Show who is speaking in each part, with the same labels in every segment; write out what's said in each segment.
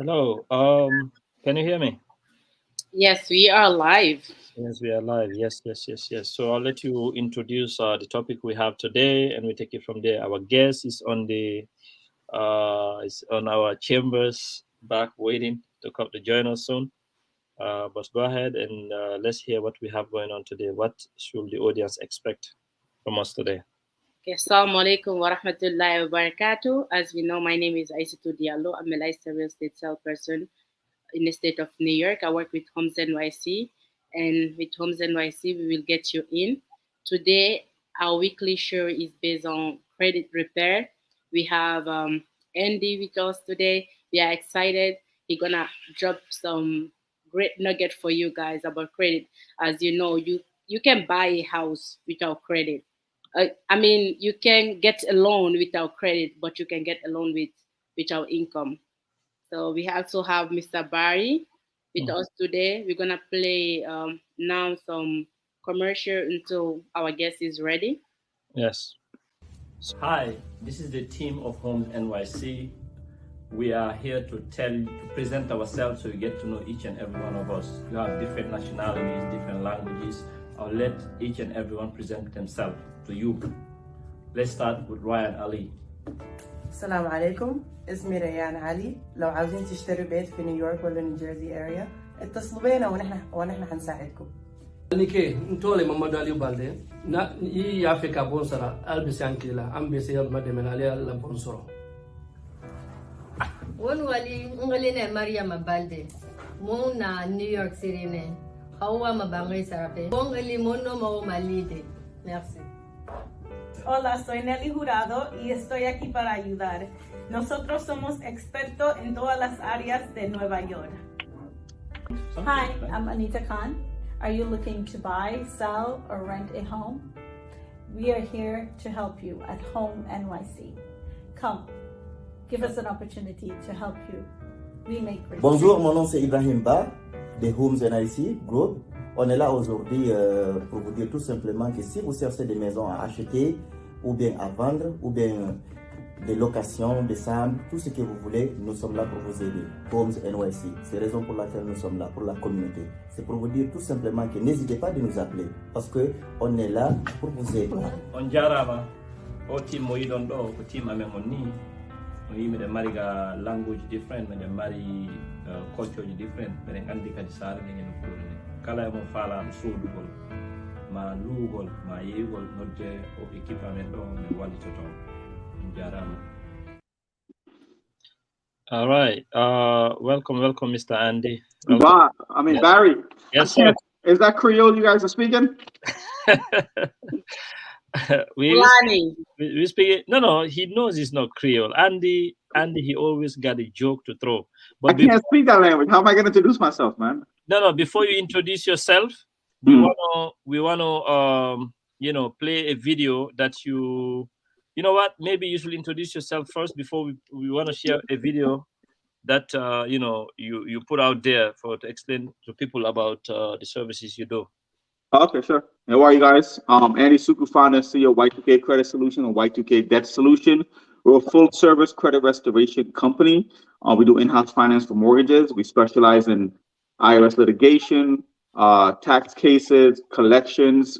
Speaker 1: Hello. Can you hear me?
Speaker 2: Yes, we are live.
Speaker 1: Yes, we are live. Yes, yes, yes, yes. So I'll let you introduce the topic we have today, and we take it from there. Our guest is on our chambers back waiting to come to join us soon. But go ahead and let's hear what we have going on today. What should the audience expect from us today?
Speaker 2: Okay, Assalamu alaikum wa rahmatullahi wa barakatuh. As we know, my name is Aissatou Diallo. I'm a licensed real estate salesperson in the state of New York. I work with Homes NYC, and with Homes NYC, we will get you in. Today, our weekly show is based on credit repair. We have Andy with us today. We are excited. He's gonna drop some great nugget for you guys about credit. As you know, you can buy a house without credit. I mean, you can get a loan without credit, but you can get a loan without income. So we also have Mr. Barry with
Speaker 1: Mhm.
Speaker 2: us today. We're gonna play now some commercial until our guest is ready.
Speaker 1: Yes. Hi, this is the team of Homes NYC. We are here to present ourselves so you get to know each and every one of us. You have different nationalities, different languages. I'll let each and everyone present themselves to you. Let's start with Ryan Ali.
Speaker 3: السلام عليكم، اسمي ريان علي. لو عاوزين تشتروا بيت في نيويورك ولا نيوجيرسي اريا اتصلوا بينا ونحن حنساعدكم.
Speaker 4: nike ntole Mamadou Aliou Balde na yi ya fe ka bon sara albisi ankila ambisi yal mademe na la bon soro
Speaker 5: won wali ngaline Mariam Balde mo na New York City ne hawa mabangai sarape bon ali mono mo malide. Merci.
Speaker 6: Hola, soy Nelly Jurado y estoy aquí para ayudar. Nosotros somos expertos en todas las áreas de Nueva York.
Speaker 7: Hi, I'm Anita Khan. Are you looking to buy, sell, or rent a home? We are here to help you at Home NYC. Come, give us an opportunity to help you. We make great.
Speaker 8: Bonjour, mon nom c'est Ibrahim Ba de Homes NYC Group. On est là aujourd'hui pour vous dire tout simplement que si vous cherchez des maisons à acheter ou bien à vendre ou bien des locations, des sables, tout ce que vous voulez, nous sommes là pour vous aider. Homes NYC, c'est la raison pour laquelle nous sommes là, pour la communauté. C'est pour vous dire tout simplement que n'hésitez pas de nous appeler parce qu'on est là pour vous aider.
Speaker 1: On jarama o team mo yidon do ko team amen on ni o yimi de mari ga language different de mari culture different de andi kadi sare de ngeno ko kala mo fala am sodugol ma lugol ma yegol nodde o équipe amen do ne wali to ton all right. Welcome, Mr. Andy.
Speaker 9: Barry.
Speaker 1: Yes, sir.
Speaker 9: Is that Creole you guys are speaking?
Speaker 1: we speak. No. He knows it's not Creole. Andy, he always got a joke to throw.
Speaker 9: But I can't speak that language. How am I going to introduce myself, man?
Speaker 1: No. Before you introduce yourself, we want to play a video that you. You know what? Maybe you should introduce yourself first before we want to share a video that you put out there to explain to people about the services you do.
Speaker 9: Okay, sure. How are you guys? Andy Suku, founder and CEO of Y2K Credit Solution and Y2K Debt Solution. We're a full-service credit restoration company. We do in-house finance for mortgages. We specialize in IRS litigation, tax cases, collections,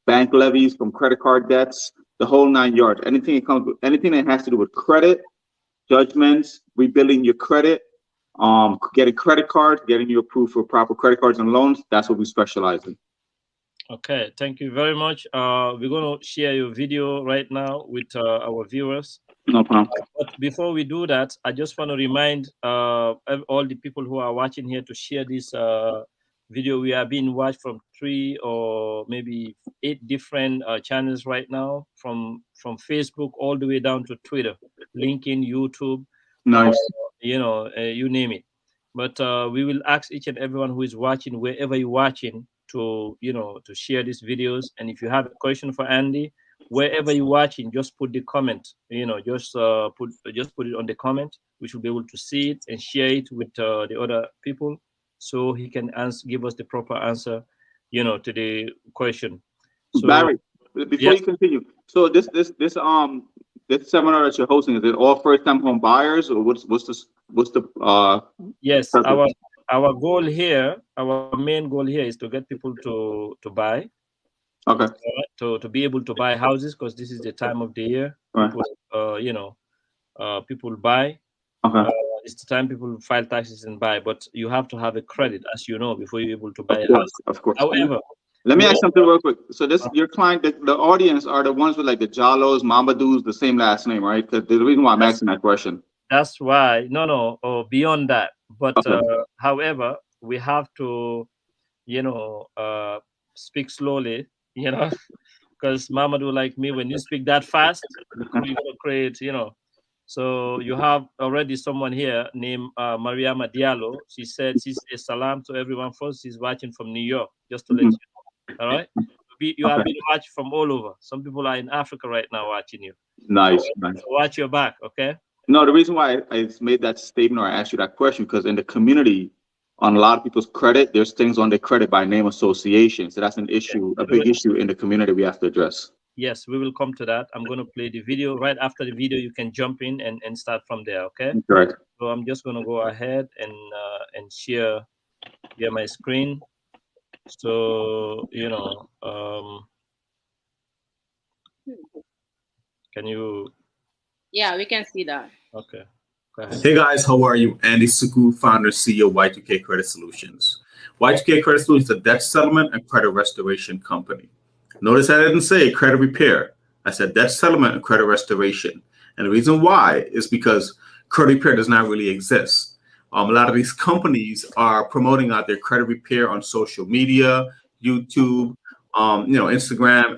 Speaker 9: bank levies from credit card debts. The whole 9 yards. Anything that has to do with credit, judgments, rebuilding your credit, getting credit cards, getting you approved for proper credit cards and loans. That's what we specialize in.
Speaker 1: Okay, thank you very much. We're going to share your video right now with our viewers.
Speaker 9: No problem.
Speaker 1: But before we do that, I just want to remind all the people who are watching here to share this video. We are being watched from 3 or maybe 8 different channels right now, from Facebook all the way down to Twitter, LinkedIn, YouTube.
Speaker 9: Nice.
Speaker 1: You name it. But we will ask each and everyone who is watching, wherever you're watching, to share these videos. And if you have a question for Andy, wherever you're watching, just put the comment. Just put it on the comment. We should be able to see it and share it with the other people, so he can give us the proper answer, to the question. So,
Speaker 9: Barry, before you continue, so this this seminar that you're hosting, is it all first-time home buyers, or what's the
Speaker 1: Yes,
Speaker 9: purpose?
Speaker 1: our goal here, our main goal here is to get people to buy.
Speaker 9: Okay.
Speaker 1: To be able to buy houses, because this is the time of the year.
Speaker 9: Right.
Speaker 1: People, people buy.
Speaker 9: Okay.
Speaker 1: It's the time people file taxes and buy, but you have to have a credit, as you know, before you're able to buy a house.
Speaker 9: Of course.
Speaker 1: However,
Speaker 9: let me ask something real quick. So this, your client, the audience are the ones with like the Jalos, Mamadous, the same last name, right? The reason why I'm asking that question.
Speaker 1: That's why, or beyond that. But
Speaker 9: Okay.
Speaker 1: however, we have to, speak slowly, because Mamadou, like me, when you speak that fast, you're going to create, So you have already someone here named Mariama Diallo. She said she's a salam to everyone first. She's watching from New York, just to let you know. All right? You have been watched from all over. Some people are in Africa right now watching you.
Speaker 9: Nice,
Speaker 1: So
Speaker 9: nice.
Speaker 1: watch your back, okay?
Speaker 9: No, the reason why I made that statement or I asked you that question, because in the community, on a lot of people's credit, there's things on their credit by name association. So that's an issue, a big issue in the community we have to address.
Speaker 1: Yes, we will come to that. I'm going to play the video. Right after the video, you can jump in and start from there, okay?
Speaker 9: Right.
Speaker 1: So I'm just going to go ahead and share my screen. So, can you?
Speaker 2: Yeah, we can see that.
Speaker 1: Okay. Go ahead.
Speaker 10: Hey guys, how are you? Andy Suku, founder, CEO, Y2K Credit Solutions. Y2K Credit Solutions is a debt settlement and credit restoration company. Notice I didn't say credit repair. I said debt settlement and credit restoration. And the reason why is because credit repair does not really exist. A lot of these companies are promoting out their credit repair on social media, YouTube, Instagram,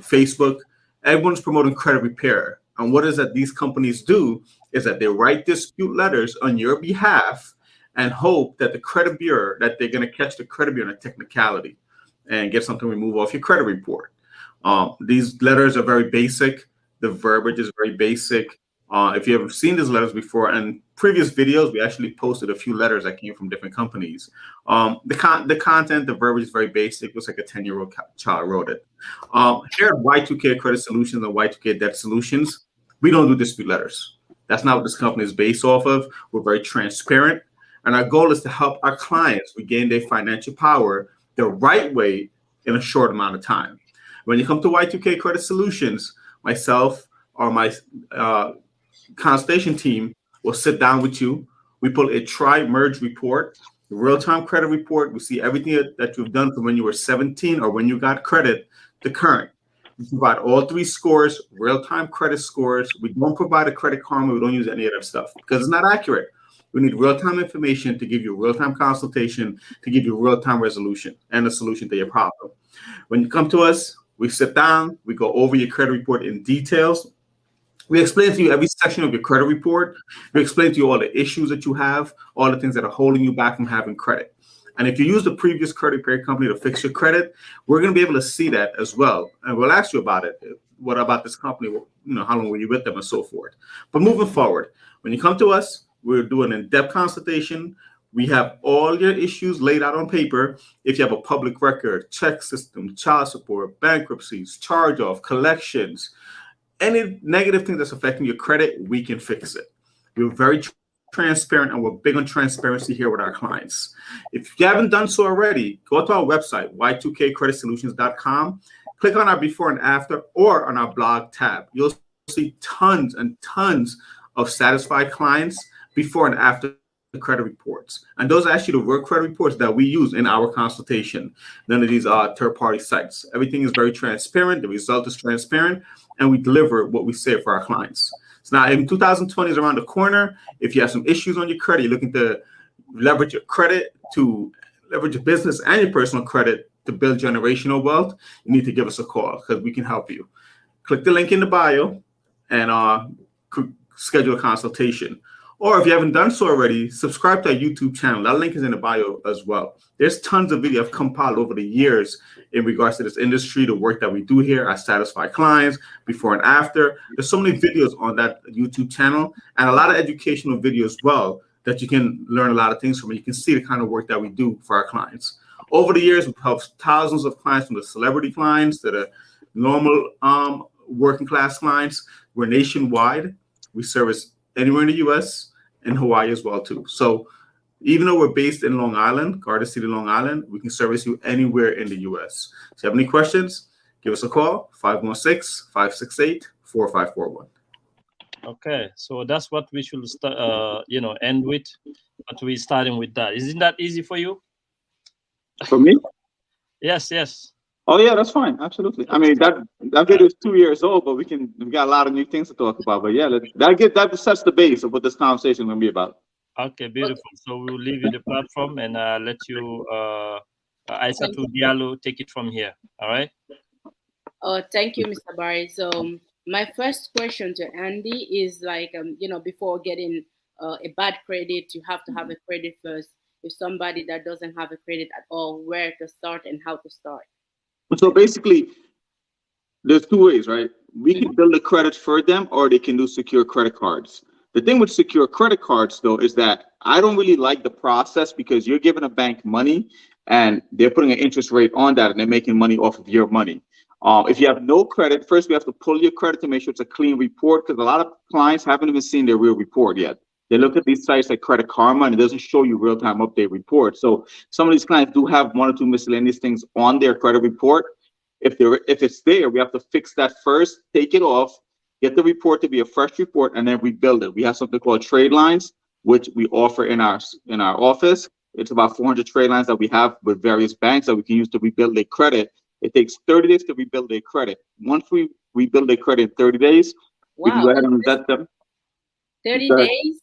Speaker 10: Facebook. Everyone's promoting credit repair. And what is that these companies do is that they write dispute letters on your behalf and hope that the credit bureau, that they're going to catch the credit bureau in a technicality and get something removed off your credit report. These letters are very basic. The verbiage is very basic. If you have seen these letters before, and previous videos, we actually posted a few letters that came from different companies. The content, the verbiage is very basic. It looks like a 10-year-old child wrote it. Here at Y2K Credit Solutions and Y2K Debt Solutions, we don't do dispute letters. That's not what this company is based off of. We're very transparent. And our goal is to help our clients regain their financial power the right way in a short amount of time. When you come to Y2K Credit Solutions, myself or my consultation team will sit down with you. We pull a tri-merge report, a real-time credit report. We see everything that you've done from when you were 17 or when you got credit to current. We provide all three scores, real-time credit scores. We don't provide a credit karma. We don't use any of that stuff because it's not accurate. We need real-time information to give you a real-time consultation, to give you a real-time resolution and a solution to your problem. When you come to us, we sit down, we go over your credit report in details. We explain to you every section of your credit report. We explain to you all the issues that you have, all the things that are holding you back from having credit. And if you use the previous credit repair company to fix your credit, we're going to be able to see that as well. And we'll ask you about it. What about this company? How long were you with them and so forth. But moving forward, when you come to us, we're doing an in-depth consultation. We have all your issues laid out on paper. If you have a public record, check system, child support, bankruptcies, charge-off, collections, any negative thing that's affecting your credit, we can fix it. We're very transparent, and we're big on transparency here with our clients. If you haven't done so already, go to our website, y2kcreditsolutions.com. Click on our before and after or on our blog tab. You'll see tons and tons of satisfied clients before and after the credit reports. And those are actually the real credit reports that we use in our consultation. None of these are third-party sites. Everything is very transparent. The result is transparent, and we deliver what we say for our clients. So now in 2020 is around the corner. If you have some issues on your credit, you're looking to leverage your credit, to leverage your business and your personal credit to build generational wealth, you need to give us a call because we can help you. Click the link in the bio and schedule a consultation. Or if you haven't done so already, subscribe to our YouTube channel. That link is in the bio as well. There's tons of videos I've compiled over the years in regards to this industry, the work that we do here, our satisfied clients, before and after. There's so many videos on that YouTube channel and a lot of educational videos as well that you can learn a lot of things from. You can see the kind of work that we do for our clients. Over the years, we've helped thousands of clients, from the celebrity clients to the normal working class clients. We're nationwide. We service anywhere in the U.S. and Hawaii as well too. So even though we're based in Long Island, Garden City, Long Island, we can service you anywhere in the U.S. If you have any questions, give us a call, 516-568-4541.
Speaker 1: Okay, so that's what we should start, end with. But we're starting with that. Isn't that easy for you?
Speaker 9: For me?
Speaker 1: Yes.
Speaker 9: Oh yeah, that's fine. Absolutely. I mean, that video is 2 years old, but we got a lot of new things to talk about. But yeah, that sets the base of what this conversation is going to be about.
Speaker 1: Okay, beautiful. So we'll leave you the platform and let you, Aissatou Diallo, take it from here. All right.
Speaker 2: Thank you, Mr. Barry. So my first question to Andy is like, before getting a bad credit, you have to have a credit first. If somebody that doesn't have a credit at all, where to start and how to start?
Speaker 9: So basically, there's two ways, right? We can build a credit for them, or they can do secure credit cards. The thing with secure credit cards, though, is that I don't really like the process because you're giving a bank money and they're putting an interest rate on that and they're making money off of your money. If you have no credit, first we have to pull your credit to make sure it's a clean report, because a lot of clients haven't even seen their real report yet. They look at these sites like Credit Karma and it doesn't show you real-time update report. So some of these clients do have one or two miscellaneous things on their credit report. If it's there, we have to fix that first, take it off, get the report to be a fresh report, and then rebuild it. We have something called trade lines, which we offer in our office. It's about 400 trade lines that we have with various banks that we can use to rebuild their credit. It takes 30 days to rebuild their credit. Once we rebuild their credit in 30 days, we can go ahead and vet them.
Speaker 2: 30 days?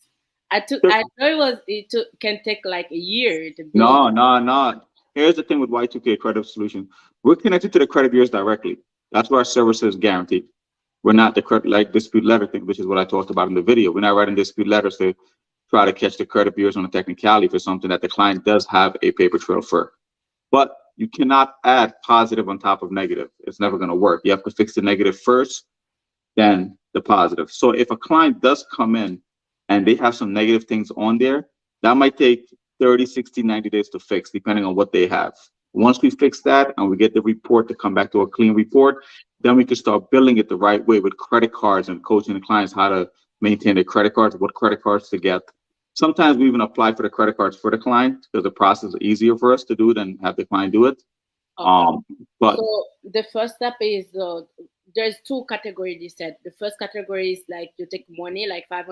Speaker 2: I thought it can take like a year to build.
Speaker 9: No. Here's the thing with Y2K Credit Solution. We're connected to the credit bureaus directly. That's where our service is guaranteed. We're not the credit like dispute letter thing, which is what I talked about in the video. We're not writing dispute letters to try to catch the credit bureaus on a technicality for something that the client does have a paper trail for. But you cannot add positive on top of negative. It's never going to work. You have to fix the negative first, then the positive. So if a client does come in and they have some negative things on there, that might take 30, 60, 90 days to fix, depending on what they have. Once we fix that and we get the report to come back to a clean report, then we can start building it the right way with credit cards and coaching the clients how to maintain their credit cards, what credit cards to get. Sometimes we even apply for the credit cards for the client because the process is easier for us to do than have the client do it.
Speaker 2: Okay.
Speaker 9: But
Speaker 2: so the first step is there's two categories you said. The first category is like you take money, like $500,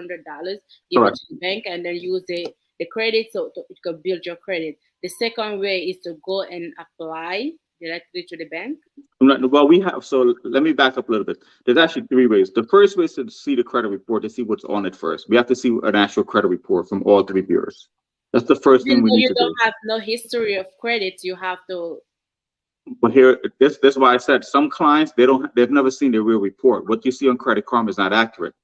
Speaker 2: give it to the bank, and then use the credit so you can build your credit. The second way is to go and apply directly to the bank.
Speaker 9: Well, so let me back up a little bit. There's actually three ways. The first way is to see the credit report, to see what's on it first. We have to see an actual credit report from all three bureaus. That's the first thing we need to do.
Speaker 2: You don't have no history of credit, you have to.
Speaker 9: But here, this is why I said some clients, they've never seen their real report. What you see on Credit Karma is not accurate.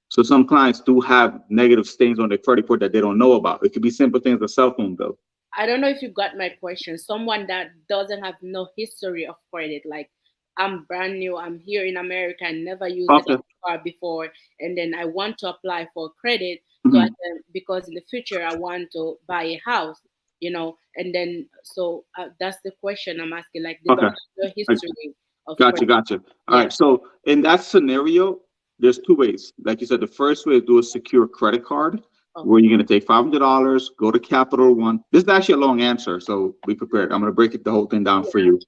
Speaker 9: So some clients do have negative stains on their credit report that they don't know about. It could be simple things, a cell phone bill.
Speaker 2: I don't know if you got my question. Someone that doesn't have no history of credit, like I'm brand new, I'm here in America, I never used a car before, and then I want to apply for credit so I can, because in the future I want to buy a house, and then so that's the question I'm asking, like they don't have no history of credit.
Speaker 9: Gotcha. All right. So in that scenario, there's two ways. Like you said, the first way is do a secure credit card. Where you're going to take $500, go to Capital One. This is actually a long answer, so be prepared. I'm going to break the whole thing down for you.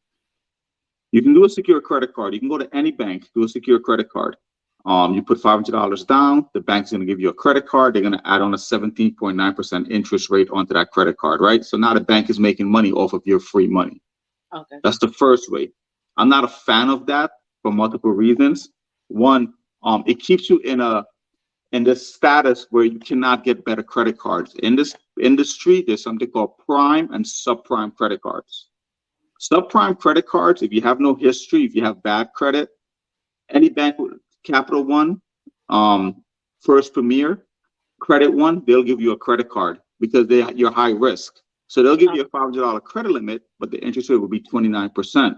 Speaker 9: You can do a secure credit card. You can go to any bank, do a secure credit card. You put $500 down. The bank's going to give you a credit card. They're going to add on a 17.9% interest rate onto that credit card, right? So now the bank is making money off of your free money.
Speaker 2: Okay.
Speaker 9: That's the first way. I'm not a fan of that for multiple reasons. One, it keeps you in this status where you cannot get better credit cards. In this industry, there's something called prime and subprime credit cards. Subprime credit cards, if you have no history, if you have bad credit, any bank, Capital One, First Premier, Credit One, they'll give you a credit card because you're high risk. So they'll give you a $500 credit limit, but the interest rate will be 29%,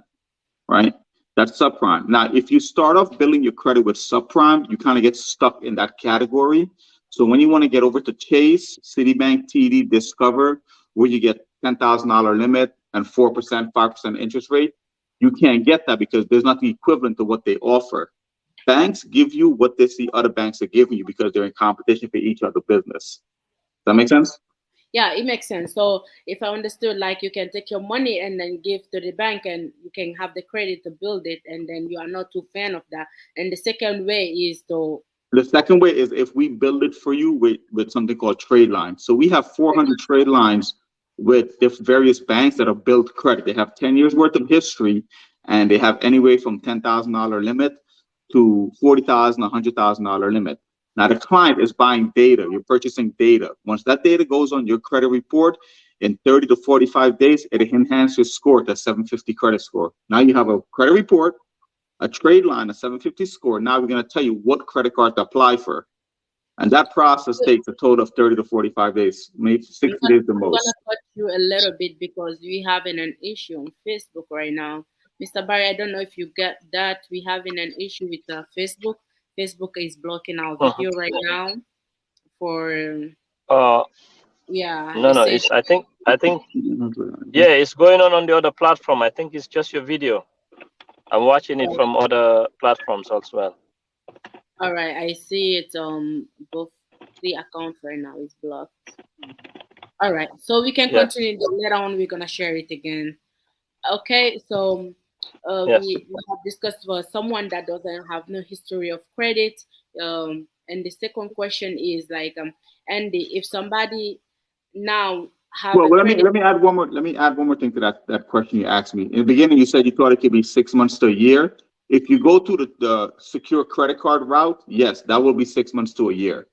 Speaker 9: right? That's subprime. Now, if you start off building your credit with subprime, you kind of get stuck in that category. So when you want to get over to Chase, Citibank, TD, Discover, where you get $10,000 limit and 4%, 5% interest rate, you can't get that because there's not the equivalent to what they offer. Banks give you what they see other banks are giving you because they're in competition for each other business. Does that make sense?
Speaker 2: Yeah, it makes sense. So if I understood, like you can take your money and then give to the bank and you can have the credit to build it, and then you are not too fan of that. And the second way is to
Speaker 9: The second way is if we build it for you with something called trade lines. So we have 400 trade lines with various banks that have built credit. They have 10 years worth of history, and they have anywhere from $10,000 limit to $40,000, $100,000 limit. Now the client is buying data. You're purchasing data. Once that data goes on your credit report, in 30 to 45 days, it enhances your score to 750 credit score. Now you have a credit report, a trade line, a 750 score. Now we're going to tell you what credit card to apply for. And that process takes a total of 30 to 45 days, maybe 60 days the most.
Speaker 2: I'm going to cut you a little bit because we're having an issue on Facebook right now. Mr. Barry, I don't know if you get that. We're having an issue with Facebook. Facebook is blocking our video right now for yeah.
Speaker 1: No, it's I think yeah, it's going on the other platform. I think it's just your video. I'm watching it from other platforms as well.
Speaker 2: All right, I see it. Both the accounts right now is blocked. All right, so we can continue. Later on, we're gonna share it again. Okay, so we have discussed for someone that doesn't have no history of credit. And the second question is like, Andy, if somebody now have
Speaker 9: let me add one more thing to that question you asked me. In the beginning, you said you thought it could be 6 months to a year. If you go to the secure credit card route, yes, that will be 6 months to a year,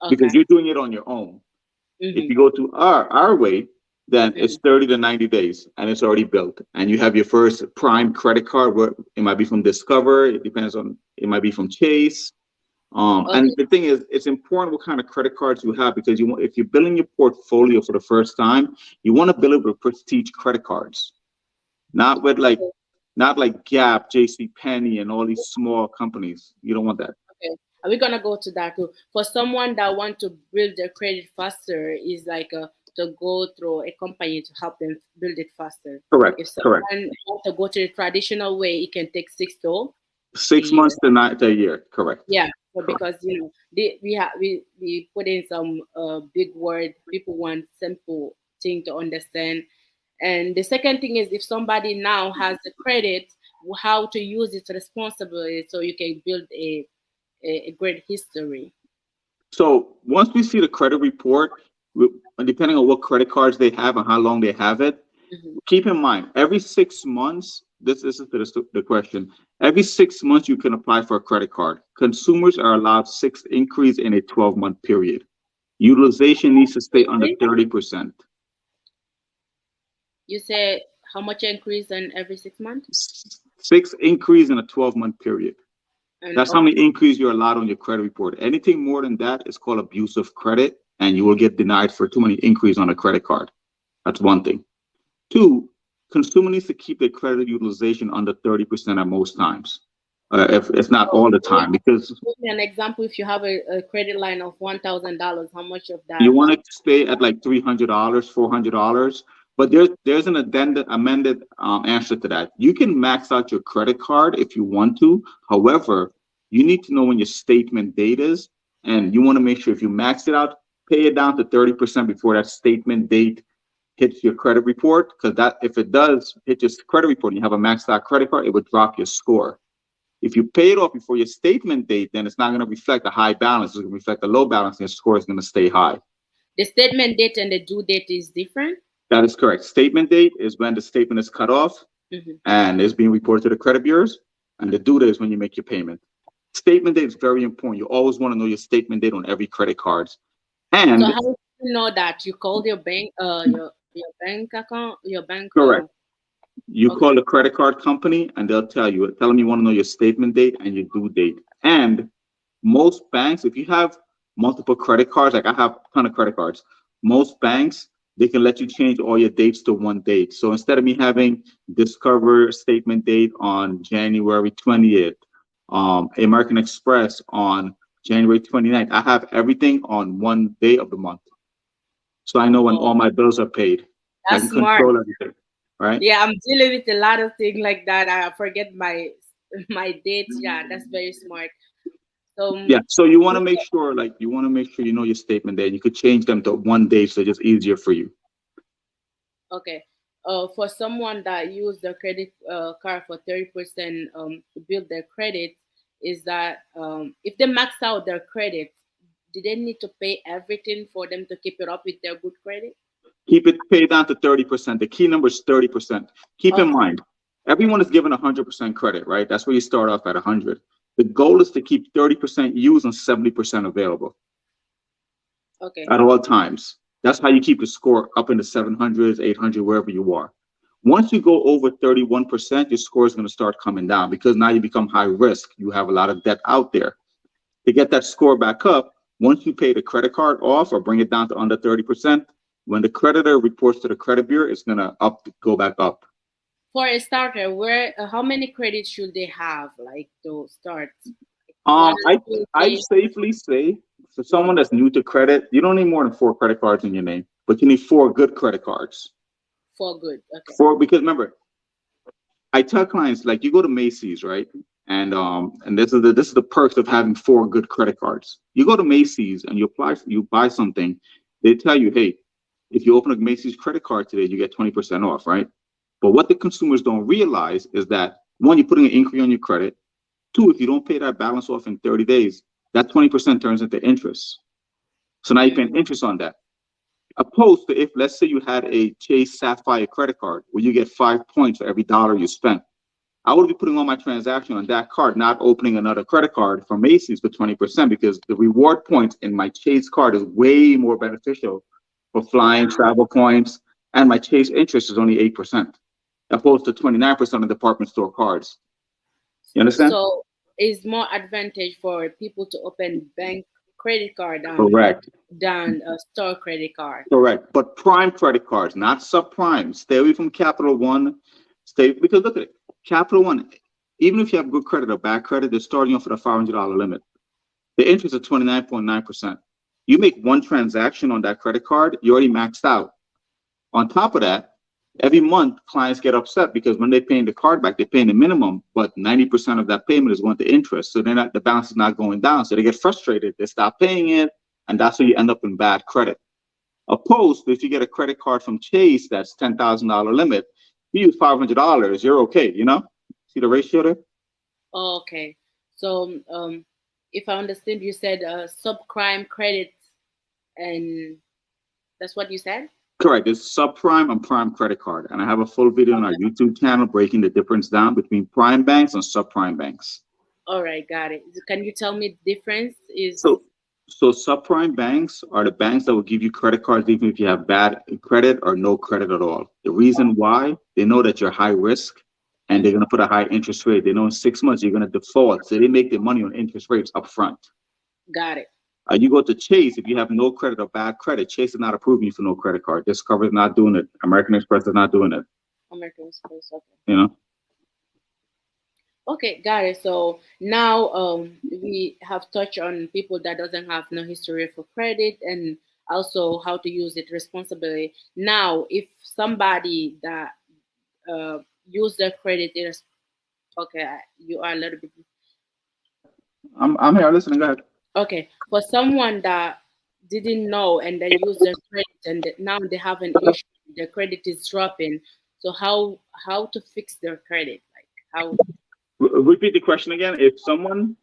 Speaker 9: because you're doing it on your own. If you go to our way, then it's 30 to 90 days and it's already built. And you have your first prime credit card, where it might be from Discover, it depends on, it might be from Chase. And the thing is, it's important what kind of credit cards you have, because if you're building your portfolio for the first time, you want to build it with prestige credit cards, not like Gap, JCPenney, and all these small companies. You don't want that.
Speaker 2: Okay, are we gonna go to that too? For someone that want to build their credit faster, is like to go through a company to help them build it faster.
Speaker 9: Correct.
Speaker 2: If someone wants to go to the traditional way, it can take 6
Speaker 9: months to a year. Correct.
Speaker 2: Yeah, but because we put in some big word. People want simple thing to understand. And the second thing is, if somebody now has the credit, how to use it responsibly so you can build a great history.
Speaker 9: So once we see the credit report, depending on what credit cards they have and how long they have it, keep in mind, every 6 months, this is the question, every 6 months you can apply for a credit card. Consumers are allowed 6 increase in a 12-month period. Utilization needs to stay under 30%.
Speaker 2: You say how much increase in every 6 months?
Speaker 9: 6 increase in a 12-month period. And that's how many increase you're allowed on your credit report. Anything more than that is called abusive credit, and you will get denied for too many increase on a credit card. That's one thing. 2, consumer needs to keep their credit utilization under 30% at most times. If it's not all the time, because
Speaker 2: give me an example. If you have a credit line of $1,000, how much of that?
Speaker 9: You want to stay at like $300, $400. But there's an amended answer to that. You can max out your credit card if you want to. However, you need to know when your statement date is, and you want to make sure if you max it out, pay it down to 30% before that statement date hits your credit report. Because that, if it does hit your credit report and you have a maxed out credit card, it would drop your score. If you pay it off before your statement date, then it's not going to reflect a high balance. It's going to reflect a low balance, and your score is going to stay high.
Speaker 2: The statement date and the due date is different?
Speaker 9: That is correct. Statement date is when the statement is cut off and is being reported to the credit bureaus, and the due date is when you make your payment. Statement date is very important. You always want to know your statement date on every credit card. And
Speaker 2: so how do you know that? You called your bank, your bank account, your bank.
Speaker 9: Correct. You call the credit card company and they'll tell them you want to know your statement date and your due date. And most banks, if you have multiple credit cards, like I have a ton of credit cards, most banks, they can let you change all your dates to one date. So instead of me having Discover statement date on January 20th, American Express on January 29th, I have everything on one day of the month. So I know when all my bills are paid.
Speaker 2: That's
Speaker 9: I can
Speaker 2: smart.
Speaker 9: control everything, right?
Speaker 2: Yeah, I'm dealing with a lot of things like that. I forget my my dates. Yeah, that's very smart. So
Speaker 9: Yeah, so you want to make sure, you know your statement there. You could change them to one day, so it's just easier for you.
Speaker 2: okay. For someone that use the credit card for 30% to build their credit, is that if they max out their credit, do they need to pay everything for them to keep it up with their good credit?
Speaker 9: Keep it paid down to 30%. The key number is 30%. Keep in mind, everyone is given 100% credit, right? That's where you start off at 100. The goal is to keep 30% used and 70% available.
Speaker 2: Okay.
Speaker 9: At all times. That's how you keep the score up in the 700s, 800, wherever you are. Once you go over 31%, your score is going to start coming down because now you become high risk. You have a lot of debt out there. To get that score back up, once you pay the credit card off or bring it down to under 30%, when the creditor reports to the credit bureau, it's going to go back up.
Speaker 2: For a starter, how many credits should they have, like, to start?
Speaker 9: I safely say, for someone that's new to credit, you don't need more than 4 credit cards in your name, but you need 4 good credit cards.
Speaker 2: 4 good, okay.
Speaker 9: Because remember, I tell clients, like, you go to Macy's, right? And this is the perks of having 4 good credit cards. You go to Macy's and you buy something, they tell you, hey, if you open a Macy's credit card today, you get 20% off, right? But what the consumers don't realize is that, 1, you're putting an inquiry on your credit. 2, if you don't pay that balance off in 30 days, that 20% turns into interest. So now you're paying interest on that. Opposed to if, let's say you had a Chase Sapphire credit card where you get 5 points for every dollar you spent. I would be putting all my transaction on that card, not opening another credit card from Macy's for 20% because the reward points in my Chase card is way more beneficial for flying, travel points, and my Chase interest is only 8%, opposed to 29% of department store cards. You understand?
Speaker 2: So it's more advantage for people to open bank credit card than a store credit card.
Speaker 9: Correct. But prime credit cards, not subprime. Stay away from Capital One. Because look at it. Capital One, even if you have good credit or bad credit, they're starting off with a $500 limit. The interest is 29.9%. You make one transaction on that credit card, you already maxed out. On top of that, every month clients get upset because when they're paying the card back, they're paying the minimum, but 90% of that payment is going to interest. So the balance is not going down. So they get frustrated. They stop paying it. And that's where you end up in bad credit. Opposed to if you get a credit card from Chase, that's $10,000 limit, you use $500, you're okay, you know? See the ratio there?
Speaker 2: Okay. So if I understand, you said subprime credit, and that's what you said?
Speaker 9: Correct. It's subprime and prime credit card. And I have a full video on our YouTube channel breaking the difference down between prime banks and subprime banks.
Speaker 2: All right, got it. Can you tell me the difference?
Speaker 9: So subprime banks are the banks that will give you credit cards even if you have bad credit or no credit at all. The reason why, they know that you're high risk and they're going to put a high interest rate. They know in 6 months you're going to default. So they make their money on interest rates up front.
Speaker 2: Got it.
Speaker 9: You go to Chase, if you have no credit or bad credit, Chase is not approving you for no credit card. Discover is not doing it. American Express is not doing it.
Speaker 2: American Express, okay.
Speaker 9: You know?
Speaker 2: Okay, got it. So now we have touched on people that doesn't have no history for credit and also how to use it responsibly. Now, if somebody that use their credit is okay, you are a little bit.
Speaker 9: I'm here listening. Go ahead.
Speaker 2: Okay, for someone that didn't know and they use their credit and now they have an issue, their credit is dropping. So how to fix their credit? Like how?
Speaker 9: Repeat the question again. If someone,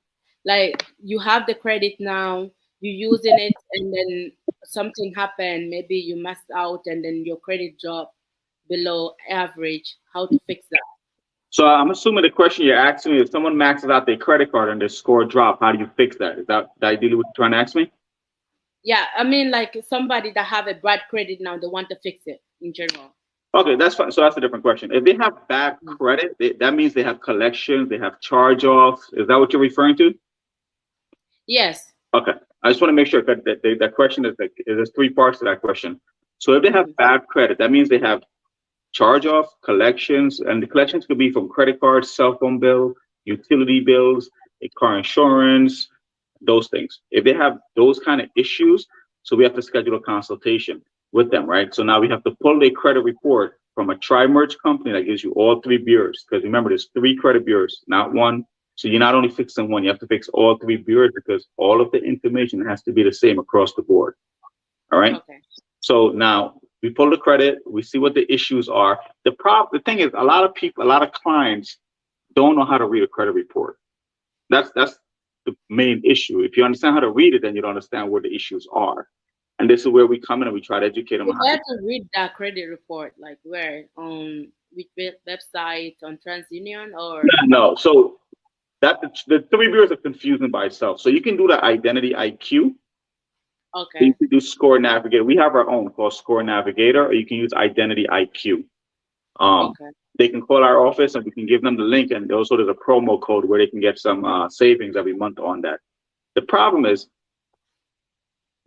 Speaker 2: like, you have the credit now, you using it, and then something happened, maybe you messed out, and then your credit dropped below average. How to fix that?
Speaker 9: So I'm assuming the question you're asking me, if someone maxes out their credit card and their score drop, how do you fix that? Is that ideally what you're trying to ask me?
Speaker 2: Yeah, I mean, like somebody that have a bad credit now, they want to fix it in general.
Speaker 9: Okay, that's fine. So that's a different question. If they have bad credit, that means they have collections, they have charge-offs. Is that what you're referring to?
Speaker 2: Yes.
Speaker 9: Okay. I just want to make sure that that question is like, there's 3 parts to that question. So if they have bad credit, that means they have charge-off, collections, and the collections could be from credit cards, cell phone bill, utility bills, car insurance, those things. If they have those kind of issues, so we have to schedule a consultation with them, right? So now we have to pull their credit report from a tri-merge company that gives you all 3 bureaus. Because remember, there's 3 credit bureaus, not one. So you're not only fixing one, you have to fix all 3 bureaus because all of the information has to be the same across the board. All right.
Speaker 2: Okay.
Speaker 9: So now we pull the credit, we see what the issues are. The thing is, a lot of clients don't know how to read a credit report. That's the main issue. If you understand how to read it, then you'll understand where the issues are. And this is where we come in and we try to educate them.
Speaker 2: You have to read that credit report, like where, on which website, on TransUnion or?
Speaker 9: No. So that the 3 bureaus are confusing by itself. So you can do the Identity IQ.
Speaker 2: Okay.
Speaker 9: You can do Score Navigator. We have our own called Score Navigator, or you can use Identity IQ.
Speaker 2: Okay.
Speaker 9: They can call our office and we can give them the link, and also there's a promo code where they can get some savings every month on that. The problem is,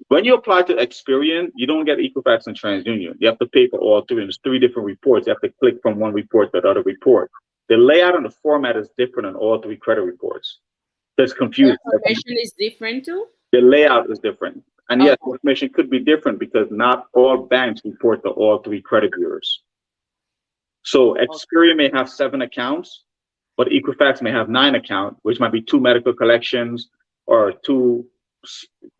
Speaker 9: when you apply to Experian, you don't get Equifax and TransUnion. You have to pay for all 3. There's 3 different reports. You have to click from one report to the other report. The layout and the format is different on all 3 credit reports. That's confusing.
Speaker 2: The information is different too?
Speaker 9: The layout is different. And yes, information could be different because not all banks report to all 3 credit bureaus. So Experian may have 7 accounts, but Equifax may have 9 accounts, which might be 2 medical collections or 2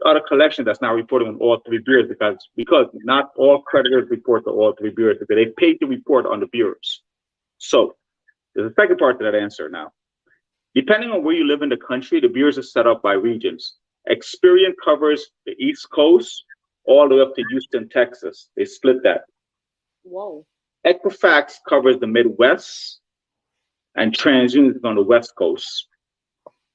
Speaker 9: other collections that's not reporting on all 3 bureaus because not all creditors report to all 3 bureaus because they pay to report on the bureaus. So there's a second part to that answer now. Depending on where you live in the country, the bureaus are set up by regions. Experian covers the East Coast all the way up to Houston, Texas. They split that.
Speaker 2: Whoa.
Speaker 9: Equifax covers the Midwest, and TransUnion is on the West Coast.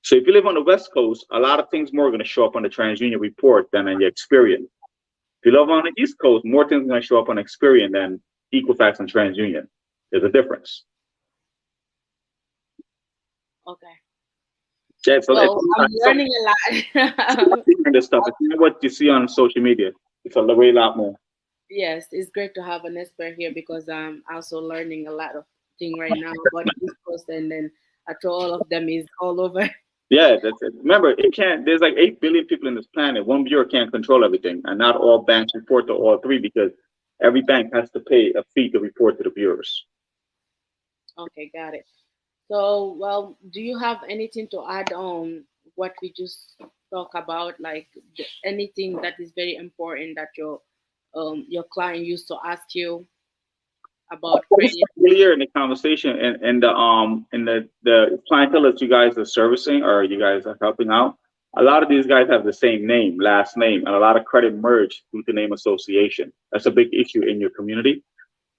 Speaker 9: So if you live on the West Coast, a lot of things more are going to show up on the TransUnion report than on your Experian. If you live on the East Coast, more things are going to show up on Experian than Equifax and TransUnion. There's a difference.
Speaker 2: Okay.
Speaker 9: Yeah, so
Speaker 2: I'm learning a lot.
Speaker 9: This stuff. It's not what you see on social media. It's a way lot more.
Speaker 2: Yes, it's great to have an expert here because I'm also learning a lot of things right now about East Coast, and then after all of them is all over.
Speaker 9: Yeah, that's it. Remember, there's like 8 billion people in this planet. One bureau can't control everything, and not all banks report to all 3 because every bank has to pay a fee to report to the bureaus.
Speaker 2: Okay, got it. So, well, do you have anything to add on what we just talked about? Like anything that is very important that your client used to ask you about credit?
Speaker 9: Earlier in the conversation, and the clientele that you guys are servicing or you guys are helping out, a lot of these guys have the same name, last name, and a lot of credit merge due to name association. That's a big issue in your community.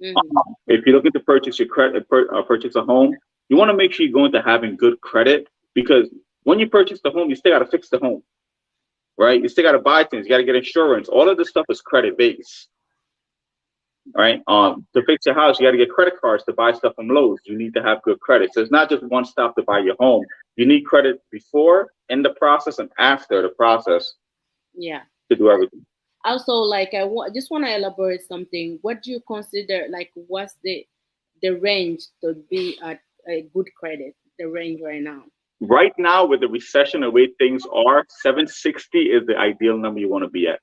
Speaker 9: Mm-hmm. If you're looking to purchase purchase a home, you want to make sure you're going to having good credit, because when you purchase the home, you still got to fix the home, right? You still got to buy things. You got to get insurance. All of this stuff is credit based, right? To fix your house, you got to get credit cards to buy stuff from Lowe's. You need to have good credit. So it's not just one stop to buy your home. You need credit before, in the process, and after the process.
Speaker 2: Yeah.
Speaker 9: To do everything.
Speaker 2: Also, like just want to elaborate something. What do you consider, like, what's the range to be at a good credit? The range right now.
Speaker 9: Right now, with the recession, the way things are, 760 is the ideal number you want to be at.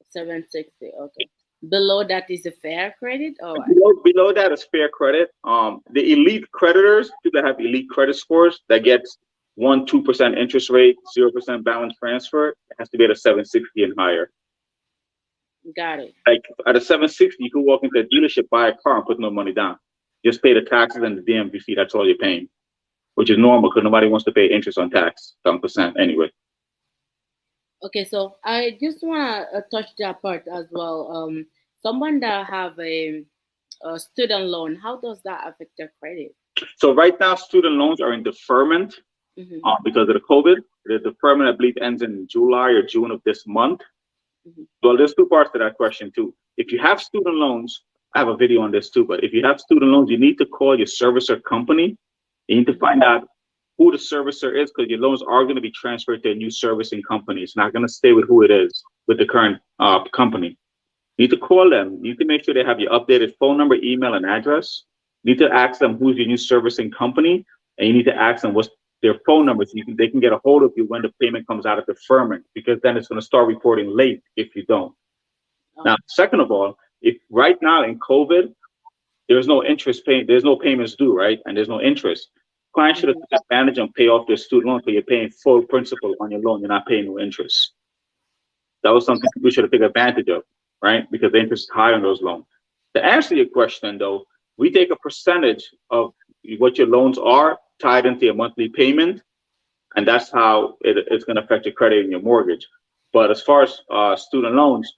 Speaker 2: 760, okay. Below that is a fair credit, or
Speaker 9: below that is fair credit. The elite creditors, people that have elite credit scores that gets 1-2% interest rate, 0% balance transfer, it has to be at a 760 and higher.
Speaker 2: Got it.
Speaker 9: Like at a 760, you can walk into a dealership, buy a car, and put no money down. Just pay the taxes and the DMV fee. That's all you're paying, which is normal because nobody wants to pay interest on tax, 7% anyway.
Speaker 2: Okay, so I just want to touch that part as well. Someone that have a student loan, how does that affect their credit?
Speaker 9: So right now, student loans are in deferment because of the COVID. The deferment, I believe, ends in July or June of this month. Well, there's 2 parts to that question too. If you have student loans, I have a video on this too, but if you have student loans, you need to call your servicer company. You need to find out who the servicer is, because your loans are going to be transferred to a new servicing company. It's not going to stay with who it is, with the current company. You need to call them. You need to make sure they have your updated phone number, email, and address. You need to ask them who's your new servicing company, and you need to ask them what's their phone number so they can get a hold of you when the payment comes out of deferment, because then it's going to start reporting late if you don't. Now, second of all, if right now in COVID, there's no interest paying, there's no payments due, right? And there's no interest. Clients should have taken advantage and pay off their student loan, but you're paying full principal on your loan. You're not paying no interest. That was something we should have taken advantage of, right? Because the interest is high on those loans. To answer your question, though, we take a percentage of what your loans are tied into your monthly payment, and that's how it's going to affect your credit and your mortgage. But as far as student loans,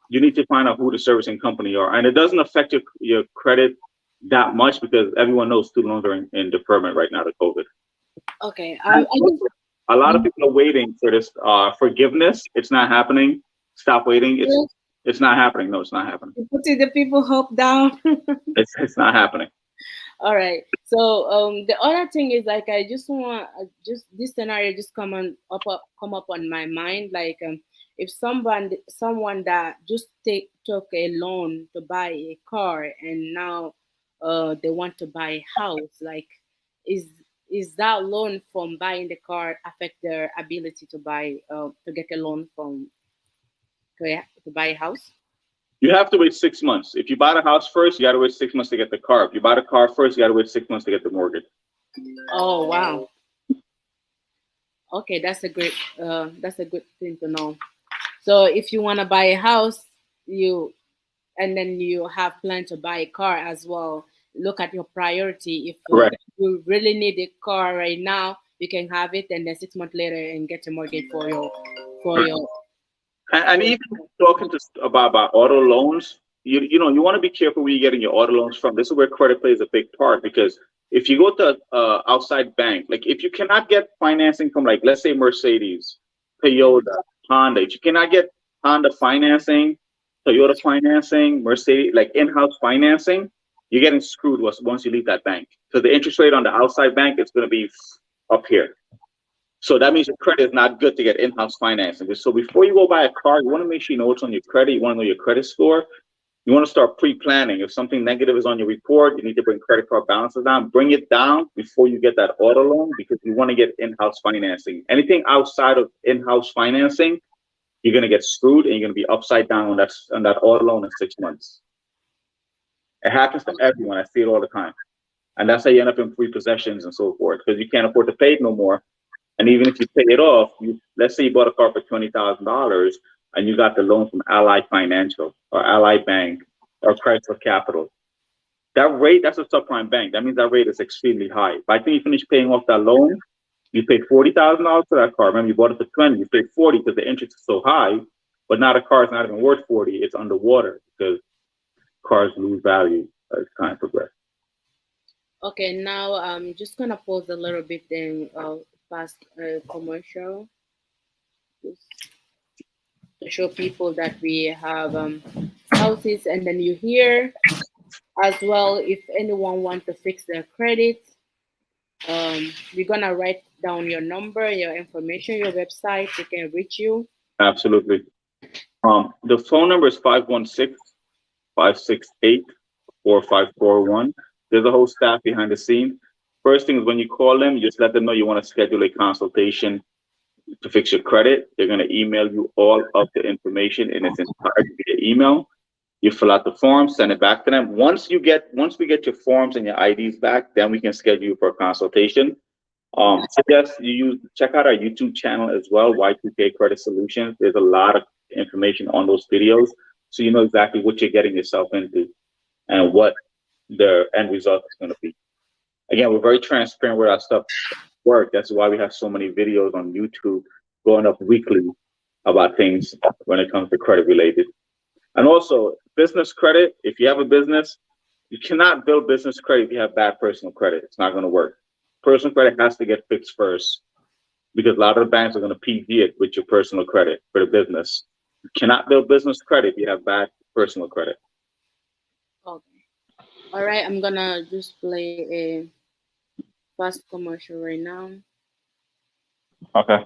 Speaker 9: you need to find out who the servicing company are, and it doesn't affect your credit that much because everyone knows student loans are in deferment right now to COVID.
Speaker 2: Okay.
Speaker 9: A lot of people are waiting for this forgiveness. It's not happening. Stop waiting. It's not happening. No, it's not happening.
Speaker 2: Putting the people hope down.
Speaker 9: It's not happening.
Speaker 2: All right. So the other thing is like I just want this scenario just come up on my mind. Like if someone that just took a loan to buy a car and now they want to buy a house, like is that loan from buying the car affect their ability to buy to get a loan to buy a house?
Speaker 9: You have to wait 6 months. If you buy the house first, you got to wait 6 months to get the car. If you buy the car first, you got to wait 6 months to get the mortgage.
Speaker 2: Oh wow. Okay, that's a good thing to know. So if you want to buy a house, and then you have planned to buy a car as well, look at your priority. If you really need a car right now, you can have it, and then 6 months later and get a mortgage for your.
Speaker 9: And even talking about auto loans, you want to be careful where you're getting your auto loans from. This is where credit plays a big part, because if you go to outside bank, like if you cannot get financing from, like, let's say Mercedes, Toyota, Honda, if you cannot get Honda financing, Toyota financing, Mercedes, like in-house financing, you're getting screwed once you leave that bank. So the interest rate on the outside bank is going to be up here. So that means your credit is not good to get in-house financing. So before you go buy a car, you want to make sure you know what's on your credit. You want to know your credit score. You want to start pre-planning. If something negative is on your report, you need to bring credit card balances down. Bring it down before you get that auto loan, because you want to get in-house financing. Anything outside of in-house financing, you're going to get screwed and you're going to be upside down on that auto loan in 6 months. It happens to everyone. I see it all the time. And that's how you end up in repossessions and so forth, because you can't afford to pay it no more. And even if you pay it off, let's say you bought a car for $20,000 and you got the loan from Ally Financial or Ally Bank or Chrysler Capital. That rate, that's a subprime bank. That means that rate is extremely high. By the time you finish paying off that loan, you pay $40,000 for that car. Remember, you bought it for 20, you paid 40 because the interest is so high, but now the car is not even worth 40. It's underwater because cars lose value as time progresses.
Speaker 2: Okay, now I'm just gonna pause a little bit then past commercial just to show people that we have houses, and then you hear as well if anyone wants to fix their credit. We're gonna write down your number, your information, your website. They can reach you.
Speaker 9: Absolutely. The phone number is 516-568-4541. There's a whole staff behind the scene. First thing is when you call them, you just let them know you want to schedule a consultation to fix your credit. They're going to email you all of the information in its entirety via email. You fill out the form, send it back to them. Once we get your forms and your IDs back, then we can schedule you for a consultation. Suggest you check out our YouTube channel as well, Y2K Credit Solutions. There's a lot of information on those videos, so you know exactly what you're getting yourself into and what the end result is going to be. Again, we're very transparent with our stuff work. That's why we have so many videos on YouTube going up weekly about things when it comes to credit related. And also business credit. If you have a business, you cannot build business credit if you have bad personal credit. It's not going to work. Personal credit has to get fixed first, because a lot of the banks are going to PG it with your personal credit for the business. You cannot build business credit if you have bad personal credit.
Speaker 2: Okay. All right, I'm gonna just play a fast commercial right now.
Speaker 9: Okay.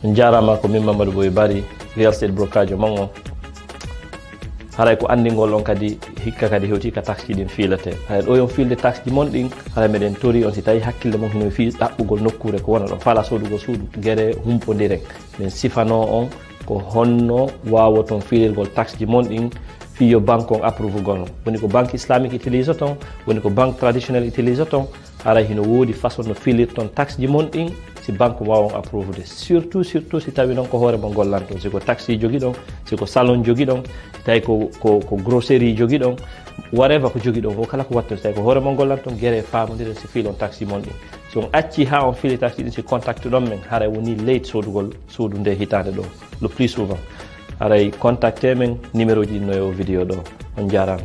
Speaker 1: Njara ko min Mamadou Boy Bari real estate brokerage mongo
Speaker 11: haray ko andingol on kadi hikka kadi hewti ka tax din filate hay do yon filde tax di mon din haray meden tori on si tay hakkille mon hino fi dabbugol nokkure ko wona do fala sodugo suudu gere humpodire men sifano on ko honno wawoton filirgol tax di mon din fi yo banque on approuve gon woni ko banque islamique utilise ton woni ko banque traditionnelle utilise ton haray hino wodi façon no filir ton tax di mon din si banque wawon approuve de surtout si tawi non ko hore mo gollanto si ko taxi jogi don si ko salon jogi don tay ko grocery jogi don whatever ko jogi don ko kala ko watto tay ko hore mo gollanto gere famodire si filon taxi mon din so acci ha on fili taxi din si contact don men hare woni late sodugol sodu nde hitande do le plus souvent hare contacter men numéro ji no yo video do on jarama.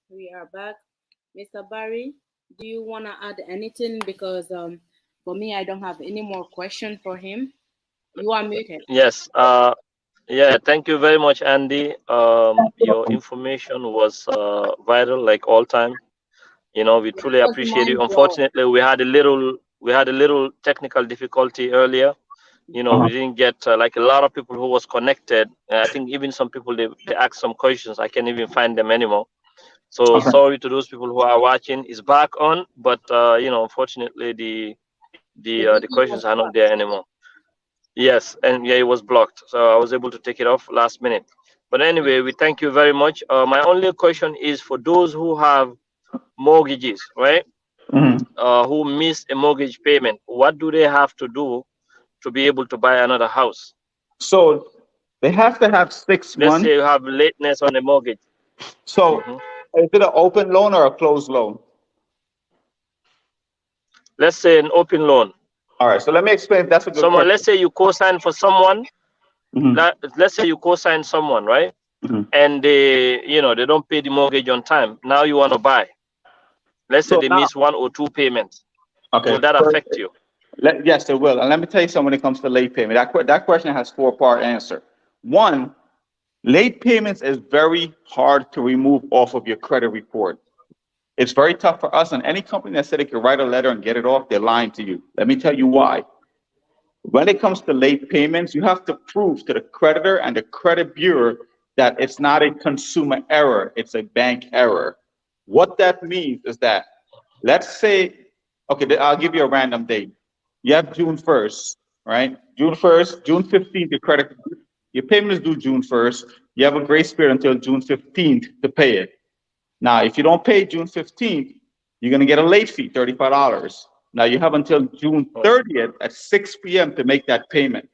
Speaker 2: We are back. Mr. Barry, do you want to add anything? Because for me, I don't have any more questions for him. You are muted.
Speaker 1: Yes. Yeah, thank you very much, Andy. Your information was vital like all time. You know, we truly appreciate you. Unfortunately, we had a little technical difficulty earlier. You know, we didn't get like a lot of people who was connected. I think even some people they asked some questions. I can't even find them anymore. So sorry to those people who are watching. It's back on, but you know, unfortunately, the questions are not there anymore. Yes, and yeah, it was blocked, so I was able to take it off last minute. But anyway, we thank you very much. My only question is for those who have mortgages, right? Who miss a mortgage payment, what do they have to do to be able to buy another house?
Speaker 9: So they have to have 6 months.
Speaker 1: Let's say you have lateness on the mortgage.
Speaker 9: So is it an open loan or a closed loan?
Speaker 1: Let's say an open loan.
Speaker 9: All right, so let me explain. That's a good
Speaker 1: someone.
Speaker 9: question.
Speaker 1: Let's say you co-sign for someone. Let's say you co-sign someone, right? And they, you know, they don't pay the mortgage on time. Now you want to buy. Let's say they miss 1 or 2 payments.
Speaker 9: Okay.
Speaker 1: Will that affect you?
Speaker 9: Yes, it will. And let me tell you something when it comes to late payment. That question has 4-part answer. 1, late payments is very hard to remove off of your credit report. It's very tough for us, and any company that said it could write a letter and get it off, they're lying to you. Let me tell you why. When it comes to late payments, you have to prove to the creditor and the credit bureau that it's not a consumer error, it's a bank error. What that means is that, let's say, okay, I'll give you a random date. You have June 1st, right? June 1st, June 15th, your payment is due June 1st. You have a grace period until June 15th to pay it. Now, if you don't pay June 15th, you're going to get a late fee, $35. Now, you have until June 30th at 6 p.m. to make that payment.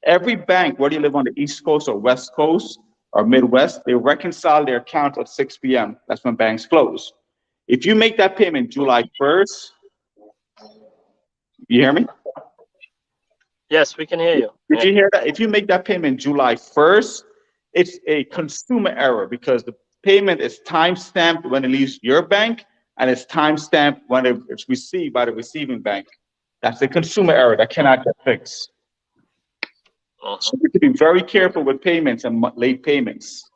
Speaker 9: Every bank, whether you live on the East Coast or West Coast or Midwest, they reconcile their accounts at 6 p.m. That's when banks close. If you make that payment July 1st, you hear me?
Speaker 1: Yes, we can hear you.
Speaker 9: Did you hear that? If you make that payment July 1st, it's a consumer error because the payment is time-stamped when it leaves your bank, and it's time-stamped when it's received by the receiving bank. That's a consumer error that cannot get fixed. So you have to be very careful with payments and late payments.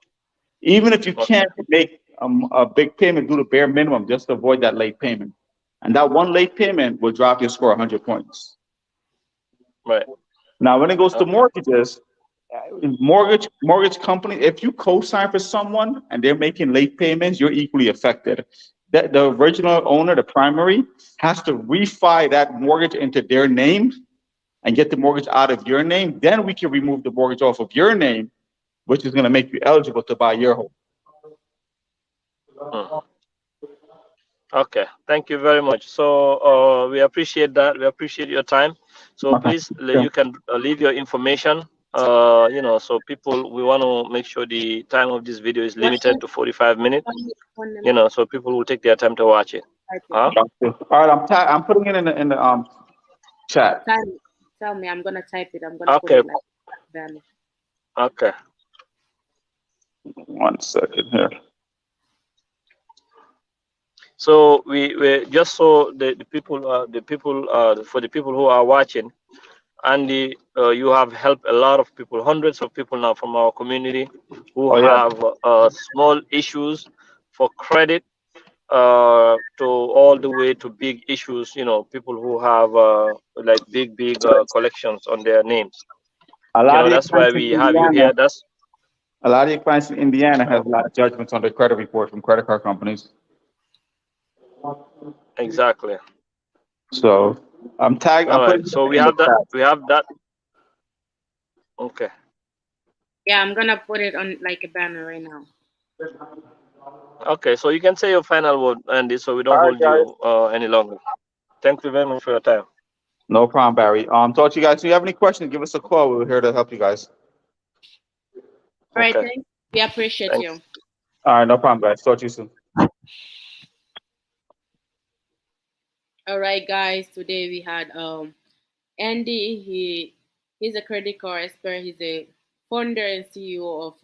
Speaker 9: Even if you can't make a big payment, do the bare minimum just to avoid that late payment. And that one late payment will drop your score 100 points.
Speaker 1: Right.
Speaker 9: Now, when it goes to
Speaker 1: Okay.
Speaker 9: mortgages, mortgage company, if you co-sign for someone and they're making late payments, you're equally affected. That the original owner, the primary, has to refi that mortgage into their name and get the mortgage out of your name. Then we can remove the mortgage off of your name, which is going to make you eligible to buy your home.
Speaker 1: Okay, thank you very much. So we appreciate that. We appreciate your time. So please, you can leave your information. So people, we want to make sure the time of this video is limited to 45 minutes. So people will take their time to watch it.
Speaker 9: All right, I'm putting it in the chat.
Speaker 2: Tell me, I'm gonna type it. I'm gonna
Speaker 1: Okay.
Speaker 2: put it like that.
Speaker 1: Okay.
Speaker 9: 1 second here.
Speaker 1: So we just so the people for the people who are watching, Andy, you have helped a lot of people, hundreds of people now from our community who have small issues for credit, to all the way to big issues. People who have like big collections on their names. That's why we have you here.
Speaker 9: A lot of your clients in Indiana have a lot of judgments on their credit report from credit card companies.
Speaker 1: Exactly.
Speaker 9: So I'm tagged.
Speaker 1: All right. So we have that. We have that. Okay.
Speaker 2: Yeah, I'm gonna put it on like a banner right now.
Speaker 1: Okay. So you can say your final word, Andy, so we don't hold you any longer. Thank you very much for your time.
Speaker 9: No problem, Barry. Talk to you guys. If you have any questions, give us a call. We're here to help you guys.
Speaker 2: All right. Thanks. We appreciate you.
Speaker 9: All right. No problem, guys. Talk to you soon.
Speaker 2: All right, guys. Today we had Andy. He's a credit card expert. He's a founder and CEO of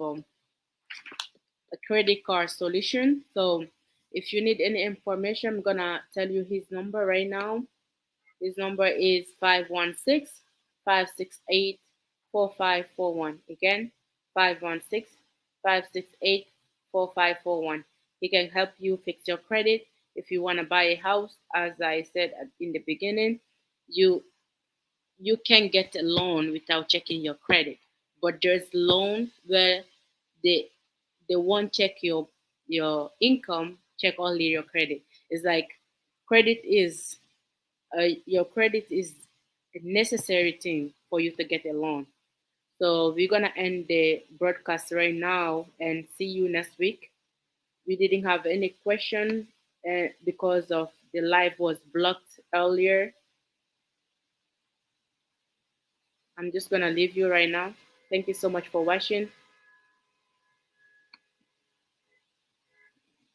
Speaker 2: a credit card solution. So if you need any information, I'm gonna tell you his number right now. His number is 516-568-4541. Again, 516-568-4541. He can help you fix your credit. If you want to buy a house, as I said in the beginning, you can get a loan without checking your credit. But there's loans where they won't check your income, check only your credit. It's like credit is your credit is a necessary thing for you to get a loan. So we're gonna end the broadcast right now and see you next week. We didn't have any question because of the live was blocked earlier. I'm just gonna leave you right now. Thank you so much for watching.